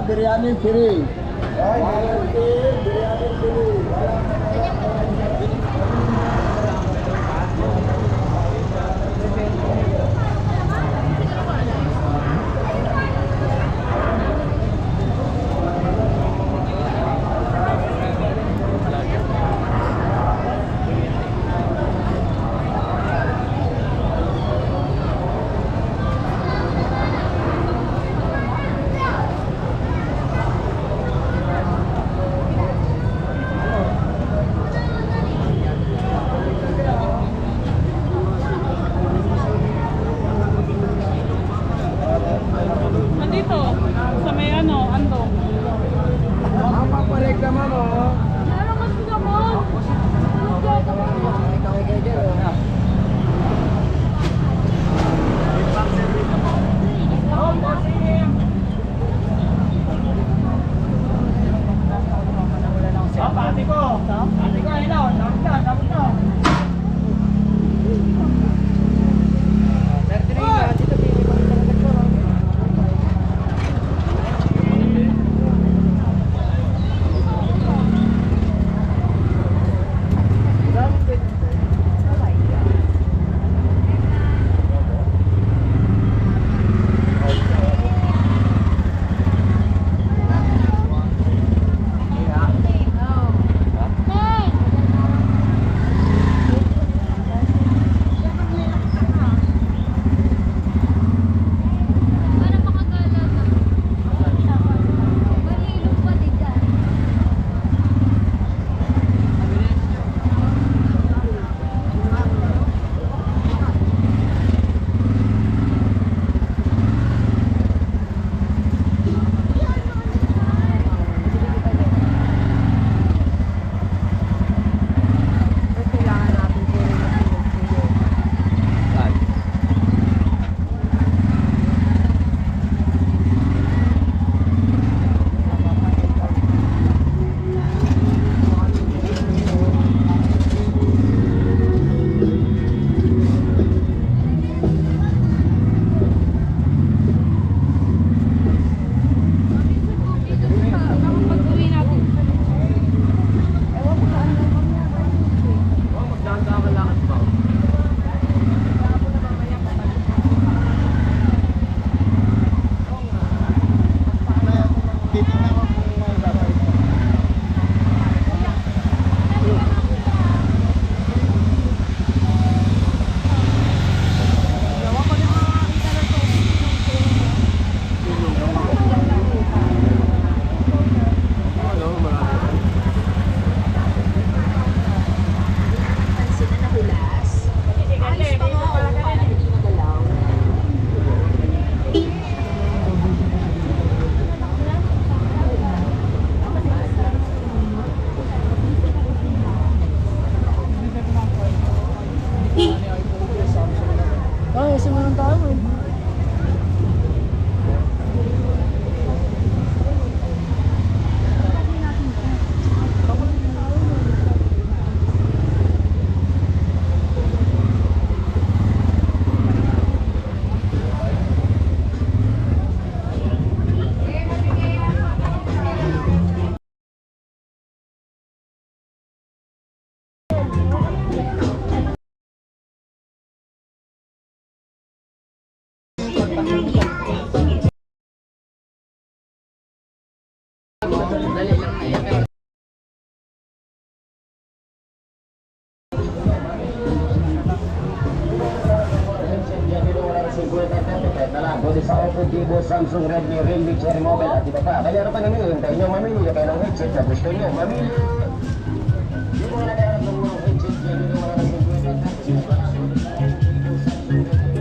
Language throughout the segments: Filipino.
Biryani free. Biryani free. Sa Oppo, Vivo, Samsung, Redmi, Realme, Cherry Mobile at iba pa. Kaya pa namin hintayin nyo mamili kayo ng headset na gusto nyo mamili. Hindi mo na kaya ng headset, hindi mo na ng 50.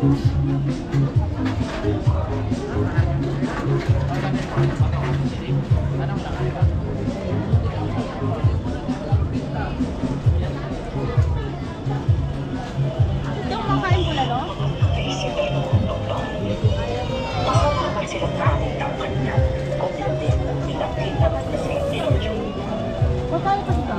Yung makain ko lalo? Makain ko dito.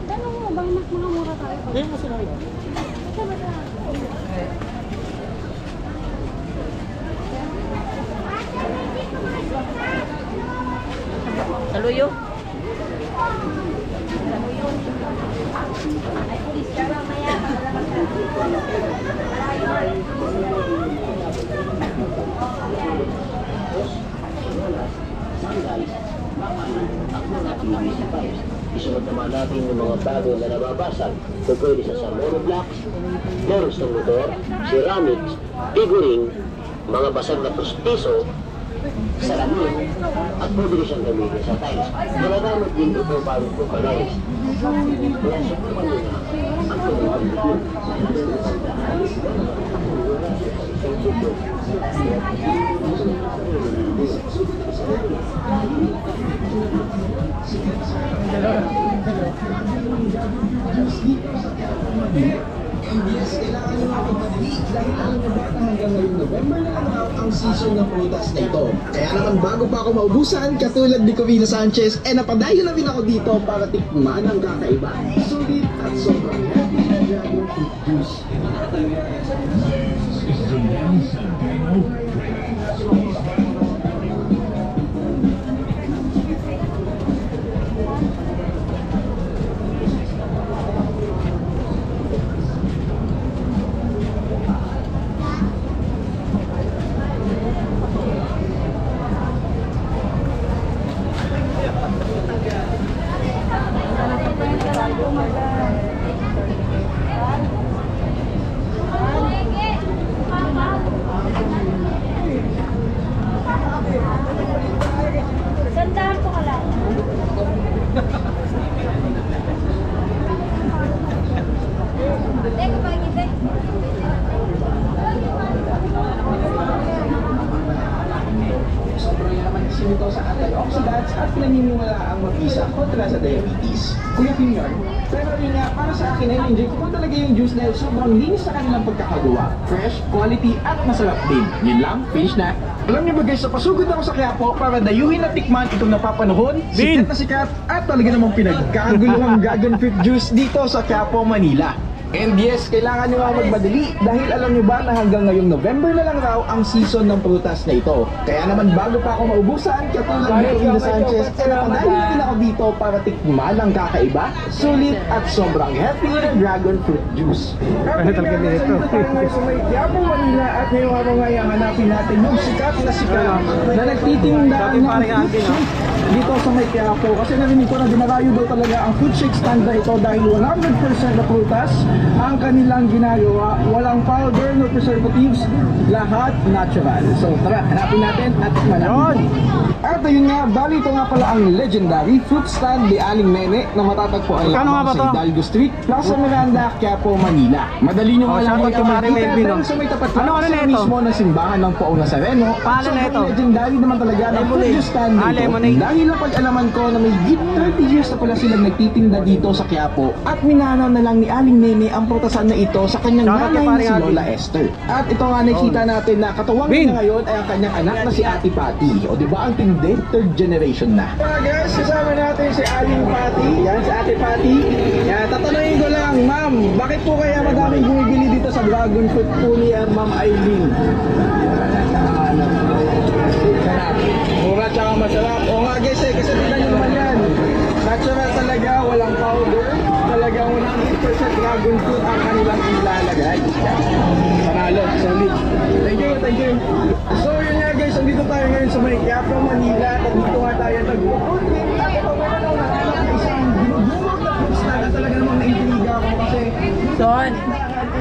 Tanong mo, bang mas mga mura tayo? Hindi mo sila yun. Saluyo? Isunod naman natin yung mga bago na nababasag. Kung pwede sa monoblocks, lords ng motor, ceramics, figuring, mga basag na pustiso, salamin, at pwede rin siyang gamitin sa tiles. Magagamit din ito bago vulcanize. Kaya subukan nyo na ang pagkakas. MBS, kailangan nyo makapagmadali dahil alam nyo ba na hanggang ngayong November na lang raw ang season ng prutas na ito. Kaya naman bago pa ako maubusan, katulad ni Covino Sanchez, napadayo na rin ako dito para tikman ang kakaiba. Sulit at sobrang happy na dragon fruit juice. Sandahan po ka lang. Teka, pagkita. Sobrang yaman kasi nito sa antioxidants at naniniwala ang mabisa kontra sa diabetes. Kuya Pinyon, pero rin nga, para sa akin ay enjoy ko talaga yung juice dahil sobrang linis sa kanilang pagkakagawa. Fresh, quality at masarap din. Yun lang, finish na. Alam niyo ba guys, pasugod ako sa Quiapo para dayuhin at tikman itong napapanahon, sikat na sikat at talaga namang pinagkaguluhang dragon fruit juice dito sa Quiapo, Manila. And yes, kailangan nyo nga magmadali dahil alam nyo ba na hanggang ngayong November na lang raw ang season ng prutas na ito. Kaya naman bago pa ako maubusan, katulad ni Covino Sanchez, napadayo din ako dito para tikman ang kakaiba, sulit at sobrang happy na dragon fruit juice. Ano talaga nito? Sa may Quiapo, Manila at ngayong araw nga hanapin natin yung sikat na nagtitinda ng fruit shake dito sa may Quiapo. Kasi narinig ko na dinarayo daw talaga ang fruit shake stand na ito dahil 100% na prutas ang kanilang ginagawa, walang powder no preservatives, lahat natural. So tara, hanapin natin at tikman natin. At ayun nga, bali ito nga pala ang legendary fruit stand ni Aling Nene na matatagpuan lamang sa Hidalgo Street, Plaza Miranda, Quiapo, Manila. Madali nyo nga lang makikita dahil sa may tapat lang mismo ng simbahan ng Poong Nazareno. Sobrang legendary naman talaga ng fruit juice stand dito. Dahil napag-alaman ko na may 30 years na pala silang nagtitinda dito sa Quiapo at minanaw na lang ni Aling Nene ang prutasan na ito sa kanyang nanay na si Lola Esther. At ito nga nakita natin na katuwang niya ngayon ay ang kanyang anak na si Ate Patty. O diba ang tindi, third generation na. Guys, kasama natin si Aling Patty. Yan, si Ate Patty. Yan, tatanungin ko lang, ma'am, bakit po kaya madaming bumibili dito sa dragon fruit po ni Ma'am Aileen? Sarap. Mura tsaka masarap. O nga guys kasi tignan nyo naman yan. Natural talaga, walang powder. Talagang 100% dragon fruit ang kanilang ilalagay. Panalo, solid. Thank you, thank you. sa may Quiapo, Manila. Nandito nga tayo nag-road trip. Ako meron ako nakalap na isang dinudulog na fruits na talaga namang naintriga ako kasi Son.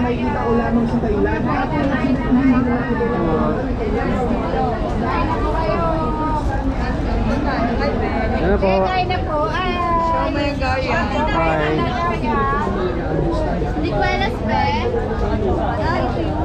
nakikita ko lamang sa Thailand. At hindi na nakikita ko. Ano po? Kain na po. Oh my God, yeah. Hi. Hindi ko alas ba? Ito yung...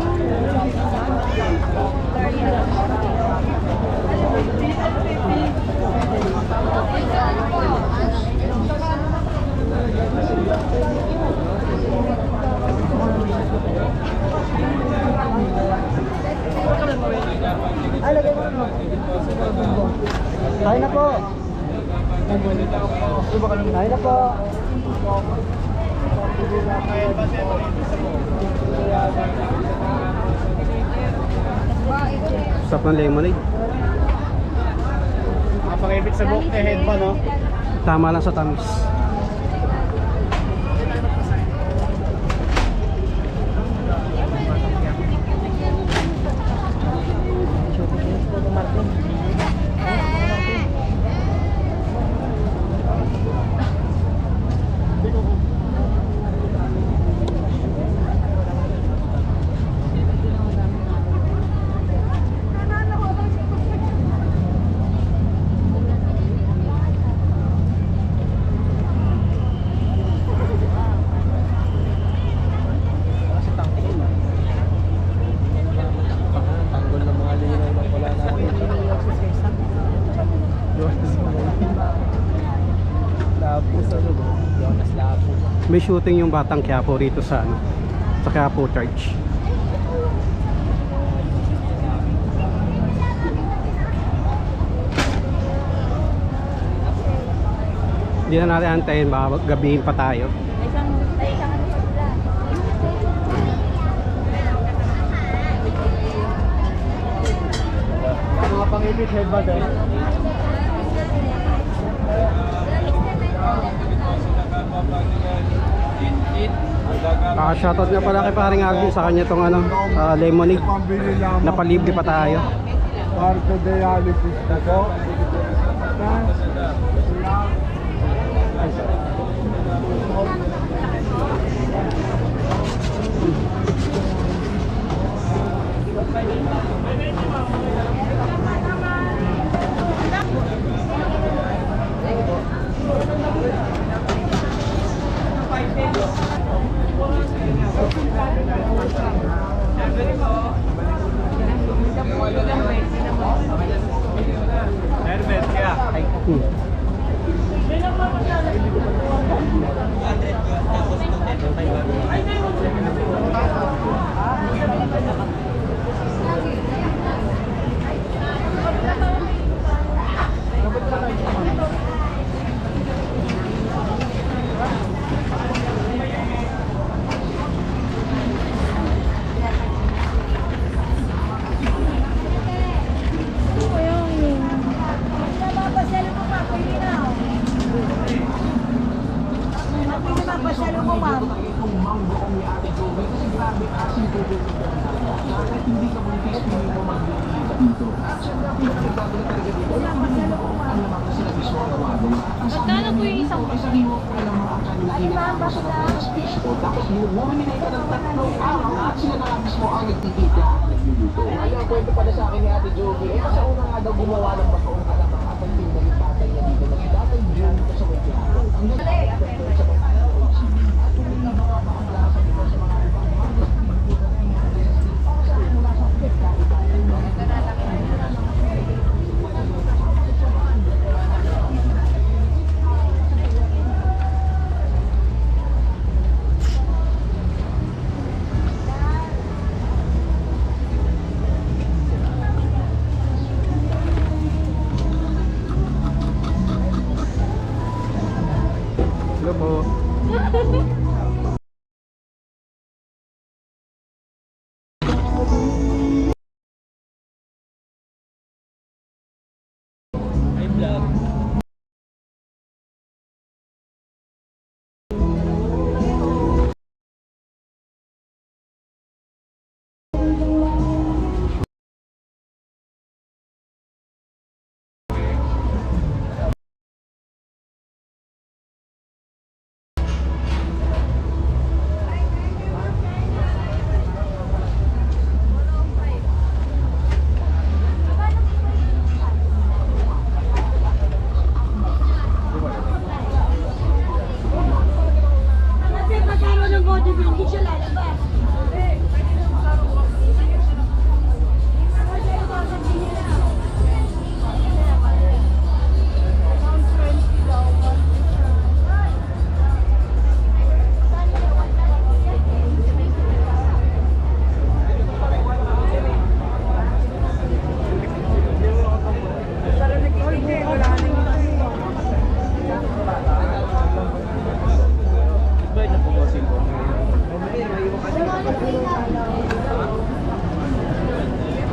Kain na po. Kain na po. Sarap ng lemonade. Nakapangibig sa book eh, head pa, no? Tama lang sa tamis. May shooting yung Batang Quiapo rito sa ano, sa Quiapo Church. Hindi na natin antayin, baka gabihin pa tayo. Mga pangibig, head ba din? Shoutout nga pala kay paring Alvin sa kanya tong ano, lemonade. Napalibre pa tayo. Marco de Alipis na po. Herbert kaya. Magkano po yung isang Ay, ma'am, bakit lang? Tapos bumili na ito ng 3 araw at sila na lang mismo ang nagtitita at nagluluto. Kaya kwento pala sa akin ni Ate Jovi, sa una nga daw gumawa ng basoong alamang at ang tinda ni tatay niya dito na si Tatay Jun sa may Quiapo. Ang nagkakita sa mga at tuloy na mga makaklasa nila sa mga mula sa Hello po.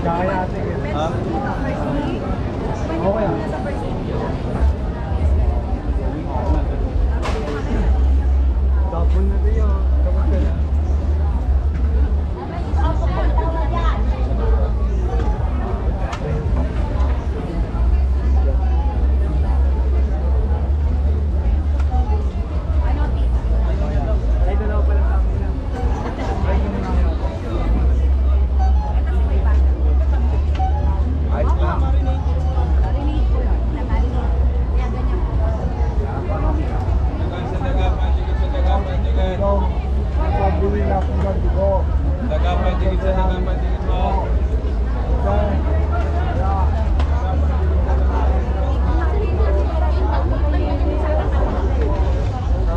Kaya natin. Ha? Okay. Tapon na rin yun. Tapon ka na. Ay, dalawa pala sa amin lang. Ay, yun na. Ayos na. Ikaw, pabili na akong ganti ko. Dagapandikit sa dagapandikit mo.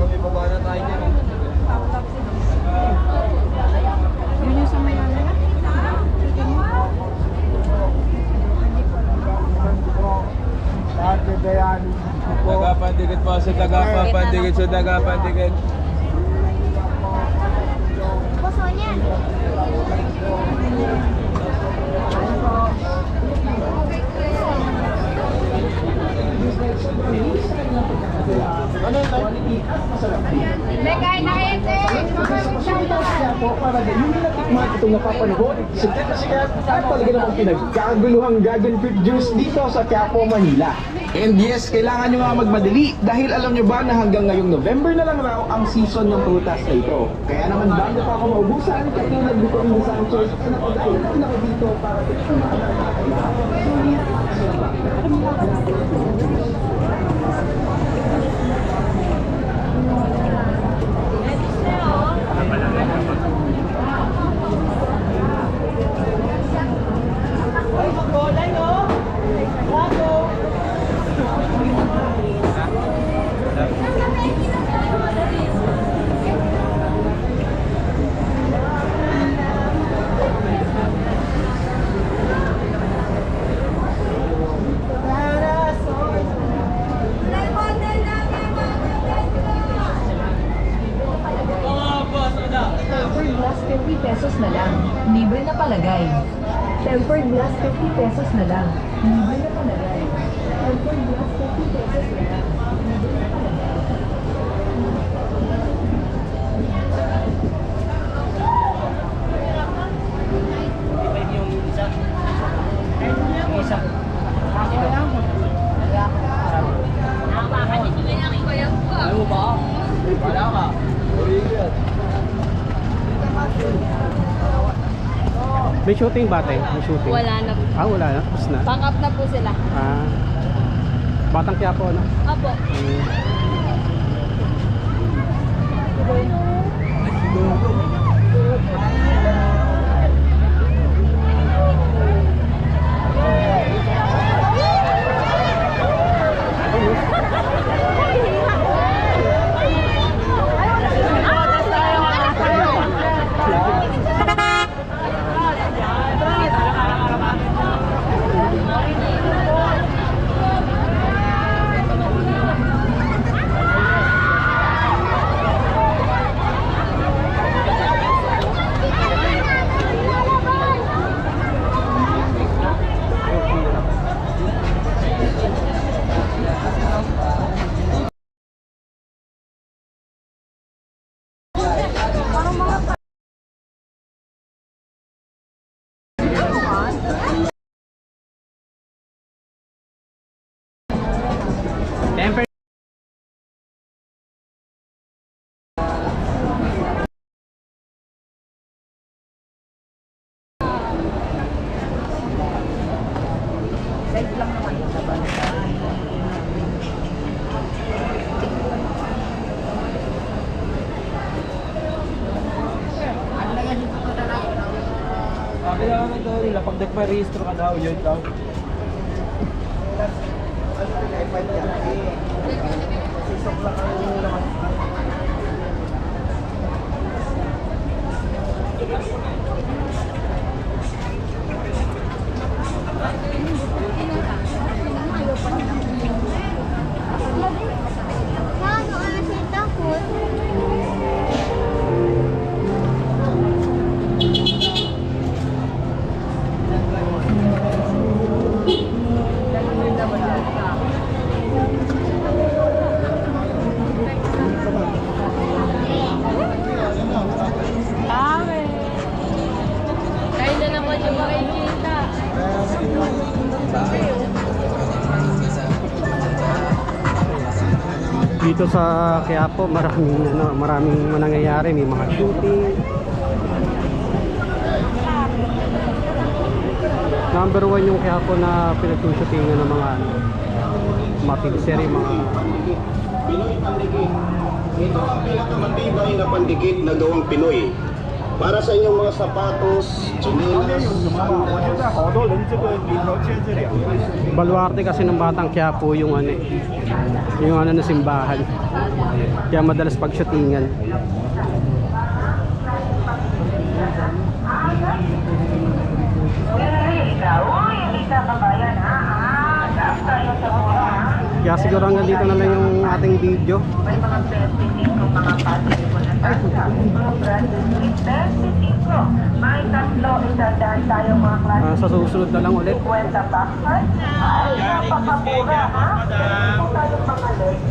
May baba na tayo dyan. Yun yung sa may ano? Dati Dayani po. Dagapandikit po sa dagapandikit sa dagapandikit. Quality at masarap din. May kain na kayo, te! Kaya po, para din yung natikman itong napapanahon, sikat na sikat at talaga namang pinagkaguluhang dragon fruit juice dito sa Quiapo, Manila. And yes, kailangan nyo nga magmadali dahil alam nyo ba na hanggang ngayong November na lang raw ang season ng prutas na ito. Kaya naman bago pa ako maubusan, katulad dito ang Sanchez, napag-ayun ako dito para tikman ang Tempered glass 50 pesos na lang. Libre na palagay. Tempered glass 50 pesos na lang. Libre na palagay. Tempered glass 50 pesos na lang. Libre na palagay. May shooting ba tayo? May shooting? Wala na po. Ah, wala na. Tapos na. Pack up na po sila. Ah. Batang Quiapo, no? Apo. Temper. Sabi lang ito nila, pag nagpa-rehistro ka daw, yun daw. Dito sa Quiapo, maraming nangyayari, may mga shooting. Number 1 yung Quiapo na pinagsushootingan ng mga teleserye, mga Pinoy Pandikit. Ito ang pinakamatibay na pandikit na gawang Pinoy. Para sa inyong mga sapatos, tsinelas, baluarte kasi ng batang Quiapo yung yung na simbahan. Kaya madalas pag-shootingan. Kaya siguro hanggang dito na lang yung ating video. May tatlo, isandaan tayo mga klase. Sa susunod na lang ulit. 50 backpack. Ay, napakapura ha. Kung tayong mga leg,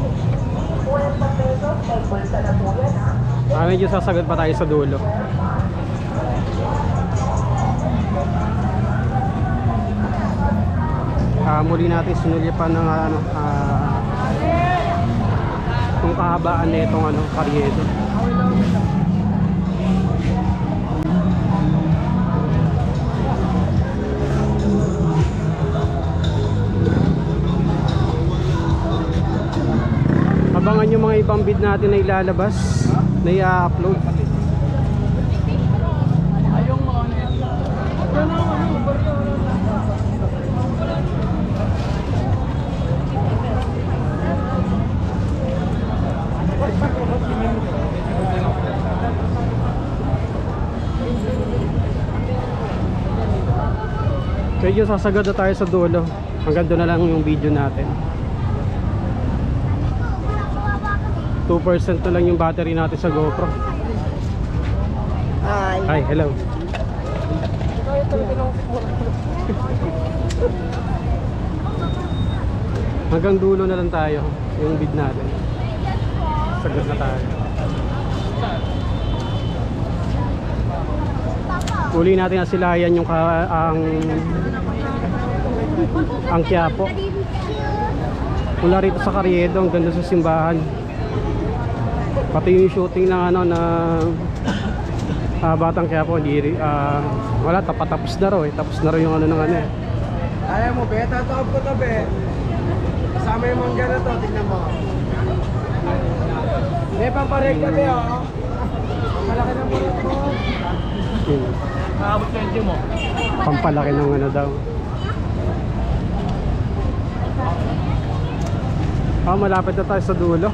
50 pesos, may bulsa na po yan ha. Medyo sasagad pa tayo sa dulo. Muli natin sinulipan ng kung kahabaan na itong Carriedo. Abangan yung mga ibang bid natin na ilalabas, na i-upload. Medyo sasagad na tayo sa dulo. Hanggang doon na lang yung video natin. 2% na lang yung battery natin sa GoPro. Hi, hello. Hanggang dulo na lang tayo yung bid natin. Sagad na tayo. Uli natin asilayan yung ang Quiapo. Mula rito sa Carriedo ang ganda sa simbahan. Pati yung shooting ng batang Quiapo, wala, tapos na raw eh. Tapos na raw yung Ayaw mo, be? Tatawag ko to, be. Kasama yung mangga na to, tignan mo. Be, pampareg ka, be, oh. Malaki na mo ito. Nakabot 20 mo. Pampalaki ng daw. Malapit na tayo sa dulo.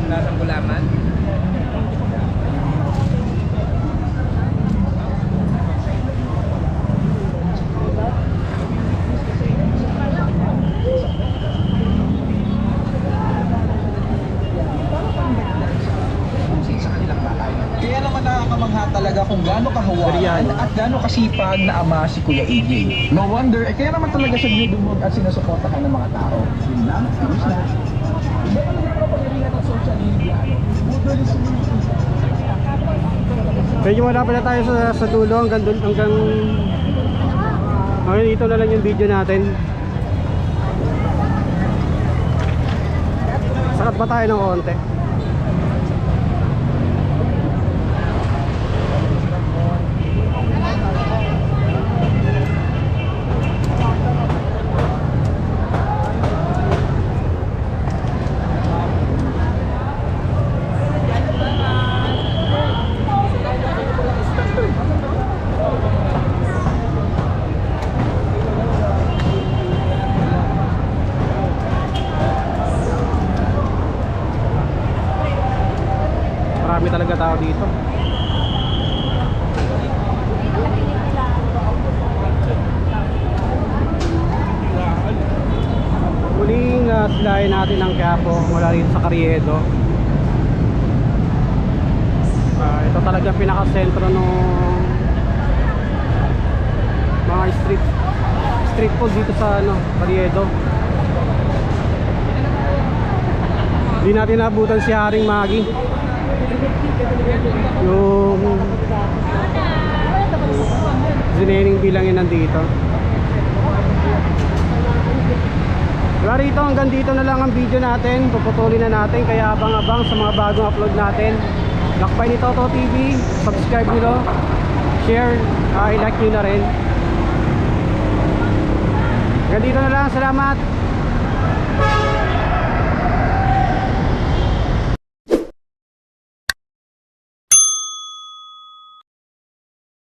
Lasang gulaman. Kaya naman nakakamangha talaga kung gaano kahawakan at gaano kasipag na ama si Kuya AJ. No wonder, kaya naman talaga siya dinudumog at sinusuportahan ng mga tao. Yun lang, finish na. Iba pa naman ang pagalingan ng social media. Medyo malapit na tayo sa dulo hanggang dito na lang yung video natin. Sakat pa tayo ng konti. Marami talaga tao dito. Muling silayan natin ang Quiapo mula rito sa Carriedo. Ito talaga pinaka-sentro ng mga street food dito sa Carriedo. Hindi natin nabutan si Haring Maggie. Yung si Neneng bilang yun nandito. Wala rito, hanggang dito na lang ang video natin. Puputulin na natin, kaya abang-abang sa mga bagong upload natin. Lakbay ni Toto TV, subscribe nyo, share, i-like nyo na rin. Hanggang dito na lang, salamat.